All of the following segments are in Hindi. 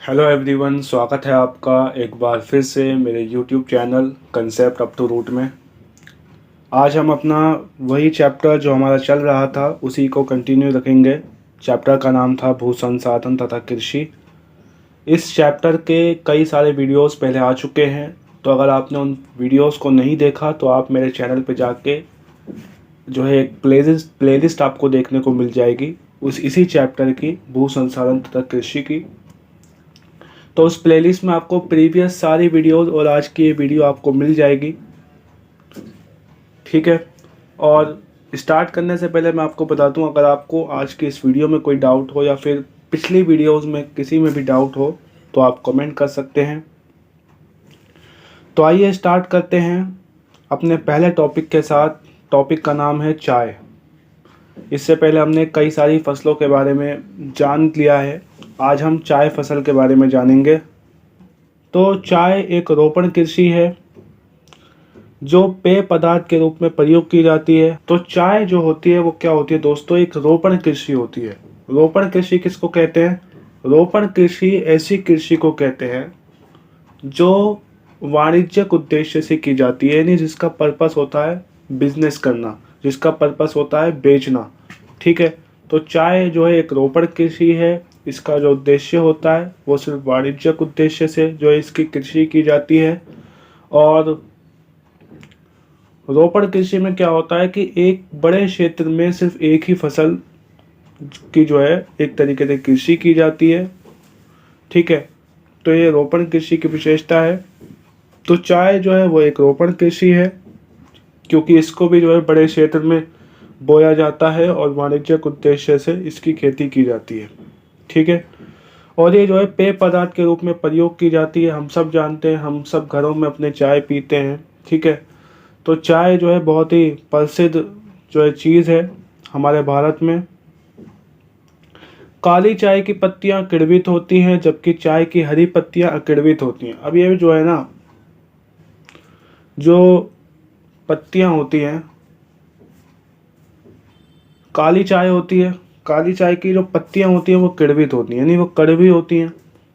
हेलो एवरीवन, स्वागत है आपका एक बार फिर से मेरे YouTube channel concept up to root में। आज हम अपना वही चैप्टर जो हमारा चल रहा था उसी को कंटिन्यू रखेंगे। चैप्टर का नाम था भू संसाधन तथा कृषि। इस चैप्टर के कई सारे वीडियोस पहले आ चुके हैं, तो अगर आपने उन वीडियोस को नहीं देखा तो आप मेरे चैनल पे जाके जो है एक प्लेलिस्ट आपको देखने को मिल जाएगी उस इसी चैप्टर की, भू संसाधन तथा कृषि की। तो उस प्लेलिस्ट में आपको प्रीवियस सारी वीडियोस और आज की ये वीडियो आपको मिल जाएगी। ठीक है, और स्टार्ट करने से पहले मैं आपको बता दूं, अगर आपको आज की इस वीडियो में कोई डाउट हो या फिर पिछली वीडियोस में किसी में भी डाउट हो तो आप कमेंट कर सकते हैं। तो आइए स्टार्ट करते हैं अपने पहले टॉपिक के साथ। टॉपिक का नाम है चाय। इससे पहले हमने कई सारी फसलों के बारे में जान लिया है, आज हम चाय फसल के बारे में जानेंगे। तो चाय एक रोपण कृषि है जो पेय पदार्थ के रूप में प्रयोग की जाती है। तो चाय जो होती है वो क्या होती है दोस्तों, एक रोपण कृषि होती है। रोपण कृषि किसको कहते हैं? रोपण कृषि ऐसी कृषि को कहते हैं जो वाणिज्यिक उद्देश्य से की जाती है, यानी जिसका पर्पस होता है बिजनेस करना, जिसका पर्पस होता है बेचना। ठीक है, तो चाय जो है एक रोपण कृषि है। इसका जो उद्देश्य होता है वो सिर्फ वाणिज्यिक उद्देश्य से जो है इसकी कृषि की जाती है। और रोपण कृषि में क्या होता है कि एक बड़े क्षेत्र में सिर्फ एक ही फसल की जो है एक तरीके से कृषि की जाती है। ठीक है, तो ये रोपण कृषि की विशेषता है। तो चाय जो है वो एक रोपण कृषि है क्योंकि इसको भी जो है बड़े क्षेत्र में बोया जाता है और वाणिज्यिक उद्देश्य से इसकी खेती की जाती है। ठीक है, और ये जो है पेय पदार्थ के रूप में प्रयोग की जाती है। हम सब जानते हैं, हम सब घरों में अपने चाय पीते हैं। ठीक है, तो चाय जो है बहुत ही प्रसिद्ध जो है चीज़ है हमारे भारत में। काली चाय की पत्तियां किण्वित होती हैं जबकि चाय की हरी पत्तियां अकिण्वित होती हैं। अब ये जो है ना, जो पत्तियां होती हैं, काली चाय होती है, काली चाय की जो पत्तियां होती हैं वो किण्वित होती हैं, यानी वो कड़वी होती हैं।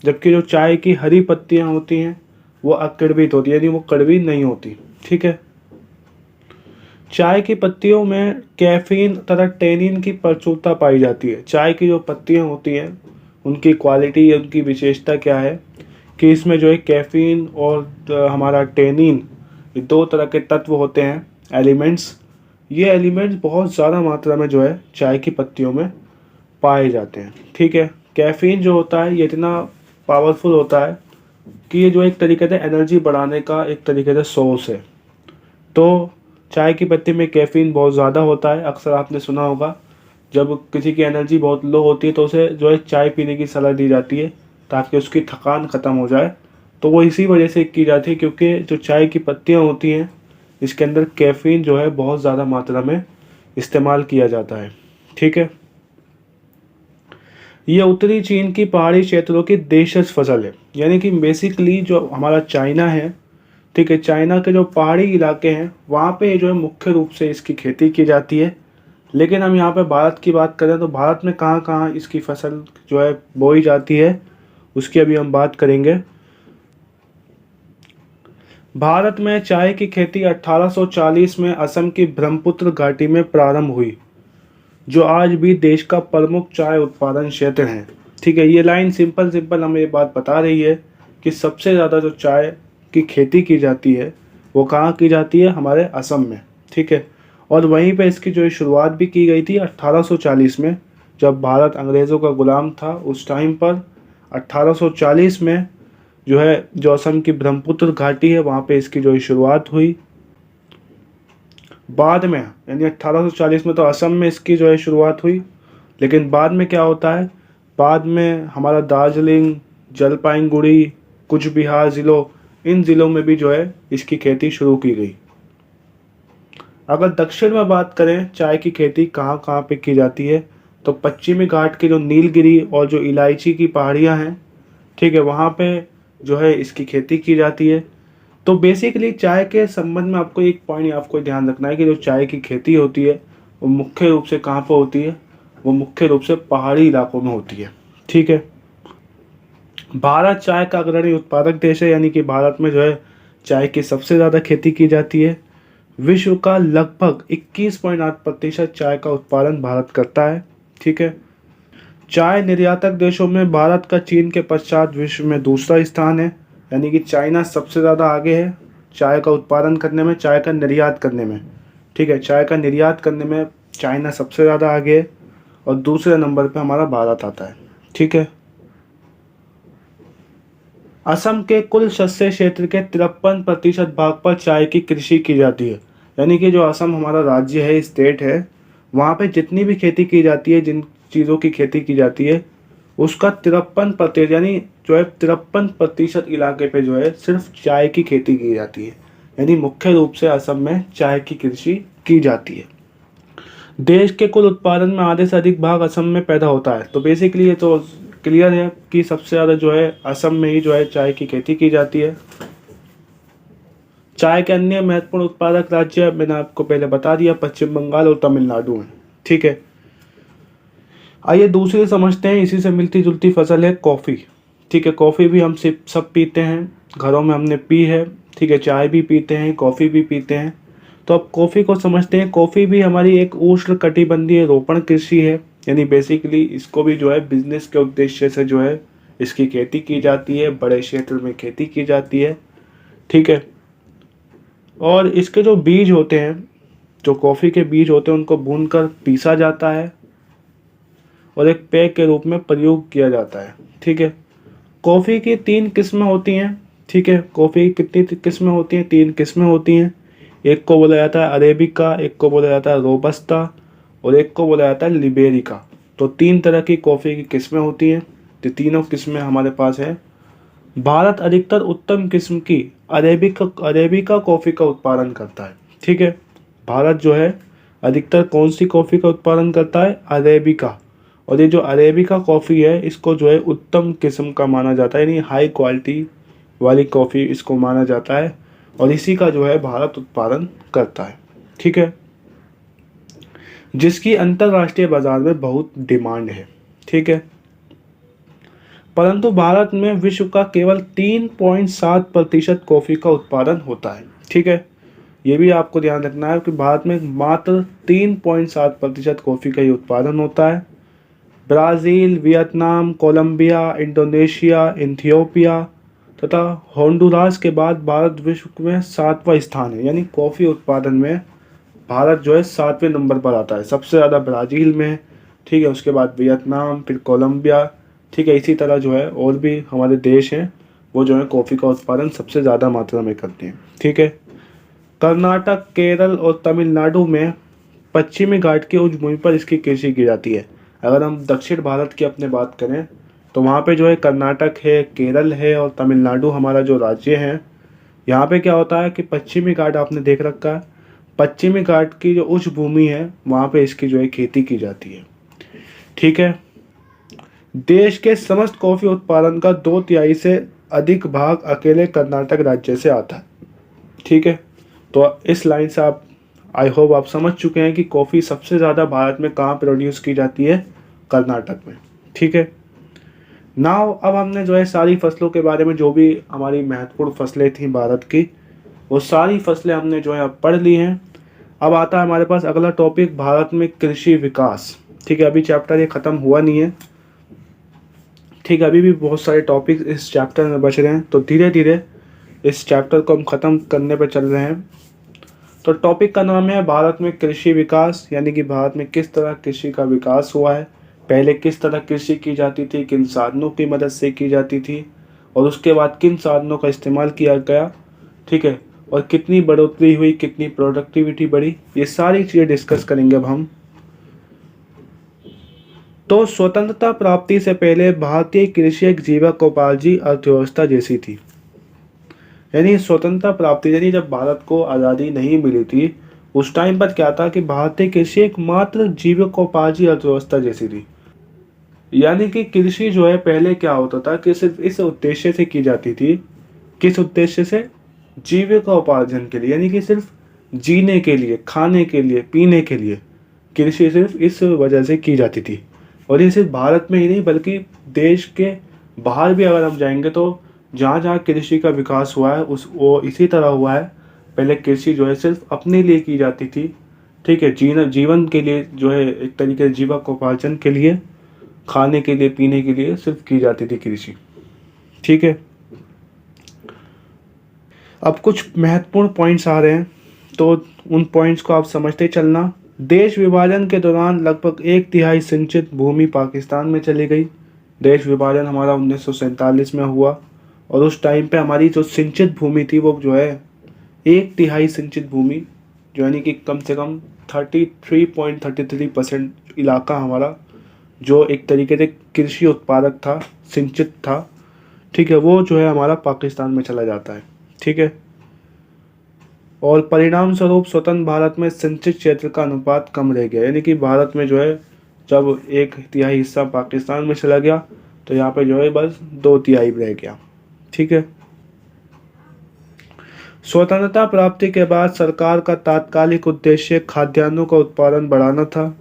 जबकि जो चाय की हरी पत्तियां होती हैं वो अकिण्वित होती है, यानी वो कड़वी नहीं होती। ठीक है, चाय की पत्तियों में कैफीन तथा टेनिन की प्रचुरता पाई जाती है। चाय की जो पत्तियां होती हैं उनकी क्वालिटी, उनकी विशेषता क्या है कि इसमें जो है कैफीन और हमारा टेनिन, ये दो तरह के तत्व होते हैं, एलिमेंट्स। ये एलिमेंट्स बहुत ज़्यादा मात्रा में जो है चाय की पत्तियों में पाए जाते हैं। ठीक है, कैफीन जो होता है ये इतना पावरफुल होता है कि ये जो एक तरीके से एनर्जी बढ़ाने का एक तरीके से सोर्स है। तो चाय की पत्ती में कैफीन बहुत ज़्यादा होता है। अक्सर आपने सुना होगा जब किसी की एनर्जी बहुत लो होती है तो उसे जो है चाय पीने की सलाह दी जाती है ताकि उसकी थकान ख़त्म हो जाए। तो वो इसी वजह से की जाती है क्योंकि जो चाय की पत्तियाँ होती हैं इसके अंदर कैफीन जो है बहुत ज़्यादा मात्रा में इस्तेमाल किया जाता है। ठीक है, ये उत्तरी चीन की पहाड़ी क्षेत्रों की देशज फसल है, यानी कि बेसिकली जो हमारा चाइना है, ठीक है, चाइना के जो पहाड़ी इलाके हैं वहाँ पे जो है मुख्य रूप से इसकी खेती की जाती है। लेकिन हम यहाँ पे भारत की बात करें तो भारत में कहाँ कहाँ इसकी फसल जो है बोई जाती है उसकी अभी हम बात करेंगे। भारत में चाय की खेती 1840 में असम की ब्रह्मपुत्र घाटी में प्रारंभ हुई, जो आज भी देश का प्रमुख चाय उत्पादन क्षेत्र है। ठीक है, ये लाइन सिंपल सिंपल हमें ये बात बता रही है कि सबसे ज़्यादा जो चाय की खेती की जाती है वो कहाँ की जाती है? हमारे असम में। ठीक है, और वहीं पे इसकी जो शुरुआत भी की गई थी 1840 में, जब भारत अंग्रेज़ों का गुलाम था उस टाइम पर। 1840 में जो है जो असम की ब्रह्मपुत्र घाटी है वहाँ पे इसकी जो शुरुआत हुई। बाद में यानी 1840 में तो असम में इसकी जो है शुरुआत हुई, लेकिन बाद में क्या होता है, बाद में हमारा दार्जिलिंग, जलपाईगुड़ी, कुछ बिहार ज़िलों, इन ज़िलों में भी जो है इसकी खेती शुरू की गई। अगर दक्षिण में बात करें चाय की खेती कहाँ कहाँ पे की जाती है, तो पश्चिमी घाट के जो नीलगिरी और जो इलायची की पहाड़ियाँ हैं, ठीक है, वहाँ पे जो है इसकी खेती की जाती है। तो बेसिकली चाय के संबंध में आपको एक पॉइंट आपको ध्यान रखना है कि जो चाय की खेती होती है वो मुख्य रूप से कहाँ पर होती है? वो मुख्य रूप से पहाड़ी इलाकों में होती है। ठीक है, भारत चाय का अग्रणी उत्पादक देश है, यानी कि भारत में जो है चाय की सबसे ज़्यादा खेती की जाती है। विश्व का लगभग 21.8% चाय का उत्पादन भारत करता है। ठीक है। चाय निर्यातक देशों में भारत का चीन के पश्चात विश्व में दूसरा स्थान है, यानी कि चाइना सबसे ज़्यादा आगे है चाय का उत्पादन करने में, चाय का निर्यात करने में। ठीक है, चाय का निर्यात करने में चाइना सबसे ज़्यादा आगे है और दूसरे नंबर पे हमारा भारत आता है। ठीक है। असम के कुल शस्य क्षेत्र के 53% भाग पर चाय की कृषि की जाती है, यानी कि जो असम हमारा राज्य है, स्टेट है, वहाँ पे जितनी भी खेती की जाती है, जिन चीज़ों की खेती की जाती है, उसका 53% यानी जो है 53% इलाके पे जो है सिर्फ चाय की खेती की जाती है, यानी मुख्य रूप से असम में चाय की कृषि की जाती है। देश के कुल उत्पादन में आधे से अधिक भाग असम में पैदा होता है, तो बेसिकली ये तो क्लियर है कि सबसे ज़्यादा जो है असम में ही जो है चाय की खेती की जाती है। चाय के अन्य महत्वपूर्ण उत्पादक राज्य मैंने आपको पहले बता दिया, पश्चिम बंगाल और तमिलनाडु हैं। ठीक है। आइए दूसरी समझते हैं, इसी से मिलती जुलती फसल है कॉफ़ी। ठीक है, कॉफ़ी भी हम सब पीते हैं, घरों में हमने पी है। ठीक है, चाय भी पीते हैं, कॉफ़ी भी पीते हैं। तो अब कॉफ़ी को समझते हैं। कॉफ़ी भी हमारी एक उष्ण कटिबंधीय रोपण कृषि है, यानी बेसिकली इसको भी जो है बिजनेस के उद्देश्य से जो है इसकी खेती की जाती है, बड़े क्षेत्र में खेती की जाती है। ठीक है। और इसके जो बीज होते हैं, जो कॉफ़ी के बीज होते हैं, उनको भूनकर पीसा जाता है और एक पेय के रूप में प्रयोग किया जाता है। ठीक है। कॉफ़ी की 3 किस्में होती हैं। ठीक है, कॉफ़ी की कितनी किस्में होती हैं? 3 किस्में होती हैं। एक को बोला जाता है अरेबिका, एक को बोला जाता है रोबस्ता और एक को बोला जाता है लिबेरिका। तो 3 तरह की कॉफ़ी की किस्में होती हैं, तो तीनों किस्में हमारे पास है। भारत अधिकतर उत्तम किस्म की अरेबिका कॉफ़ी का उत्पादन करता है। ठीक है, भारत जो है अधिकतर कौन सी कॉफ़ी का उत्पादन करता है? अरेबिका। और ये जो अरेबिका कॉफ़ी है, इसको जो है उत्तम किस्म का माना जाता है, यानी हाई क्वालिटी वाली कॉफ़ी इसको माना जाता है और इसी का जो है भारत उत्पादन करता है। ठीक है, जिसकी अंतर्राष्ट्रीय बाजार में बहुत डिमांड है। ठीक है, परंतु भारत में विश्व का केवल 3.7% कॉफ़ी का उत्पादन होता है। ठीक है, ये भी आपको ध्यान रखना है कि भारत में मात्र 3.7% कॉफ़ी का ही उत्पादन होता है। Brazil, Vietnam, Colombia, Indonesia, Ethiopia तथा होंडुरास के बाद भारत विश्व में 7वां स्थान है, यानी कॉफ़ी उत्पादन में भारत जो है 7वें नंबर पर आता है। सबसे ज़्यादा ब्राज़ील में, ठीक है, उसके बाद वियतनाम, फिर कोलंबिया। ठीक है, इसी तरह जो है और भी हमारे देश हैं, वो जो है कॉफ़ी का उत्पादन सबसे ज़्यादा मात्रा में करते हैं। ठीक है, कर्नाटक, केरल और तमिलनाडु में पश्चिमी घाट की उच्च भूमि पर इसकी कृषि की जाती है। अगर हम दक्षिण भारत की अपने बात करें तो वहाँ पे जो है कर्नाटक है, केरल है और तमिलनाडु हमारा जो राज्य है, यहाँ पे क्या होता है कि पश्चिमी घाट आपने देख रखा है, पश्चिमी घाट की जो उच्च भूमि है वहाँ पे इसकी जो है खेती की जाती है। ठीक है, देश के समस्त कॉफ़ी उत्पादन का 2/3 से अधिक भाग अकेले कर्नाटक राज्य से आता है। ठीक है, तो इस लाइन से आप, आई होप आप समझ चुके हैं कि कॉफ़ी सबसे ज़्यादा भारत में कहाँ प्रोड्यूस की जाती है? कर्नाटक में। ठीक है, नाउ अब हमने जो है सारी फसलों के बारे में, जो भी हमारी महत्वपूर्ण फसलें थी भारत की, वो सारी फसलें हमने जो है अब पढ़ ली हैं। अब आता है हमारे पास अगला टॉपिक, भारत में कृषि विकास। ठीक है, अभी चैप्टर ये ख़त्म हुआ नहीं है। ठीक है, अभी भी बहुत सारे टॉपिक इस चैप्टर में बच रहे हैं, तो धीरे धीरे इस चैप्टर को हम ख़त्म करने पर चल रहे हैं। तो टॉपिक का नाम है भारत में कृषि विकास, यानी कि भारत में किस तरह कृषि का विकास हुआ है, पहले किस तरह कृषि की जाती थी, किन साधनों की मदद से की जाती थी और उसके बाद किन साधनों का इस्तेमाल किया गया। ठीक है, और कितनी बढ़ोतरी हुई, कितनी प्रोडक्टिविटी बढ़ी, ये सारी चीज़ें डिस्कस करेंगे अब हम। तो स्वतंत्रता प्राप्ति से पहले भारतीय कृषि एक जीवकोपार्जी अर्थव्यवस्था जैसी थी, यानी स्वतंत्रता प्राप्ति, यानी जब भारत को आज़ादी नहीं मिली थी उस टाइम पर क्या था कि भारतीय कृषि एक मात्र जीवकोपार्जी अर्थव्यवस्था जैसी थी। यानी कि कृषि जो है पहले क्या होता था कि सिर्फ इस उद्देश्य से की जाती थी, किस उद्देश्य से? जीविकोपार्जन के लिए, यानी कि सिर्फ जीने के लिए, खाने के लिए, पीने के लिए कृषि सिर्फ इस वजह से की जाती थी। और ये सिर्फ भारत में ही नहीं बल्कि देश के बाहर भी अगर हम जाएंगे तो जहाँ जहाँ कृषि का विकास हुआ है उस वो इसी तरह हुआ है। पहले कृषि जो है सिर्फ अपने लिए की जाती थी, ठीक है, जीवन के लिए जो है एक तरीके से जीविकोपार्जन के लिए, खाने के लिए पीने के लिए सिर्फ की जाती थी कृषि, ठीक है। अब कुछ महत्वपूर्ण पॉइंट्स आ रहे हैं, तो उन पॉइंट्स को आप समझते चलना। देश विभाजन के दौरान लगभग 1/3 सिंचित भूमि पाकिस्तान में चली गई। देश विभाजन हमारा 1947 में हुआ और उस टाइम पे हमारी जो सिंचित भूमि थी वो जो है 1/3 सिंचित भूमि, जो यानी कि कम से कम 33.33% इलाका हमारा जो एक तरीके से कृषि उत्पादक था, सिंचित था, ठीक है, वो जो है हमारा पाकिस्तान में चला जाता है, ठीक है। और परिणाम स्वरूप स्वतंत्र भारत में सिंचित क्षेत्र का अनुपात कम रह गया, यानी कि भारत में जो है जब 1/3 हिस्सा पाकिस्तान में चला गया तो यहाँ पे जो है बस 2/3 रह गया, ठीक है। स्वतंत्रता प्राप्ति के बाद सरकार का तात्कालिक उद्देश्य खाद्यान्नों का उत्पादन बढ़ाना था,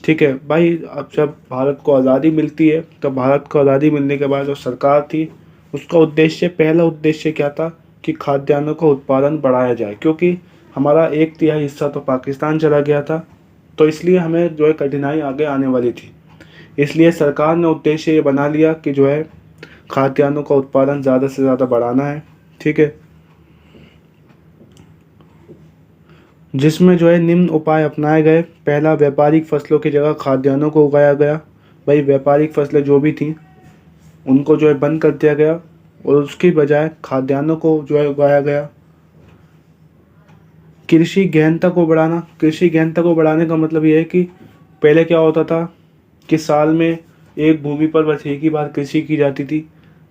ठीक है भाई। अब जब भारत को आज़ादी मिलती है तो भारत को आज़ादी मिलने के बाद जो सरकार थी उसका उद्देश्य, पहला उद्देश्य क्या था कि खाद्यान्नों का उत्पादन बढ़ाया जाए, क्योंकि हमारा 1/3 हिस्सा तो पाकिस्तान चला गया था, तो इसलिए हमें जो है कठिनाई आगे आने वाली थी। इसलिए सरकार ने उद्देश्य ये बना लिया कि जो है खाद्यान्नों का उत्पादन ज़्यादा से ज़्यादा बढ़ाना है, ठीक है। जिसमें जो है निम्न उपाय अपनाए गए। पहला, व्यापारिक फसलों की जगह खाद्यान्नों को उगाया गया। भाई व्यापारिक फसलें जो भी थीं उनको जो है बंद कर दिया गया और उसकी बजाय खाद्यान्नों को जो है उगाया गया। कृषि गहनता को बढ़ाना। कृषि गहनता को बढ़ाने का मतलब ये है कि पहले क्या होता था कि साल में एक भूमि पर बस एक ही बार कृषि की जाती थी,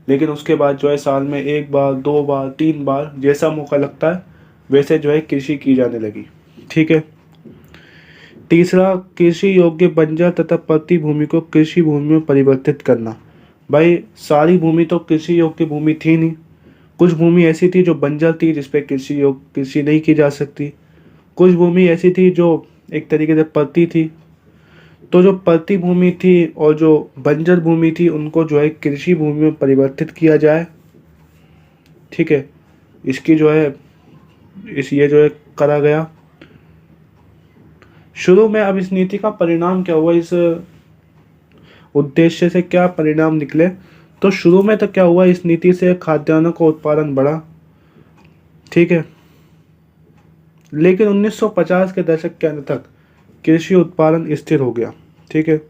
लेकिन उसके बाद जो है साल में 1 बार, 2 बार, 3 बार जैसा मौका लगता है वैसे जो है कृषि की जाने लगी, ठीक है। तीसरा, कृषि योग्य बंजर तथा पड़ती भूमि को कृषि भूमि में परिवर्तित करना। भाई सारी भूमि तो कृषि योग्य भूमि थी नहीं, कुछ भूमि ऐसी थी जो बंजर थी जिस पे कृषि नहीं की जा सकती, कुछ भूमि ऐसी थी जो एक तरीके से पड़ती थी। तो जो पड़ती भूमि थी और जो बंजर भूमि थी उनको जो है कृषि भूमि में परिवर्तित किया जाए, ठीक है। इसकी जो है ये जो है करा गया शुरू में। अब इस नीति का परिणाम क्या हुआ, इस उद्देश्य से क्या परिणाम निकले, तो शुरू में तो क्या हुआ, इस नीति से खाद्यान्नों का उत्पादन बढ़ा, ठीक है। लेकिन 1950 के दशक के अंत तक कृषि उत्पादन स्थिर हो गया, ठीक है।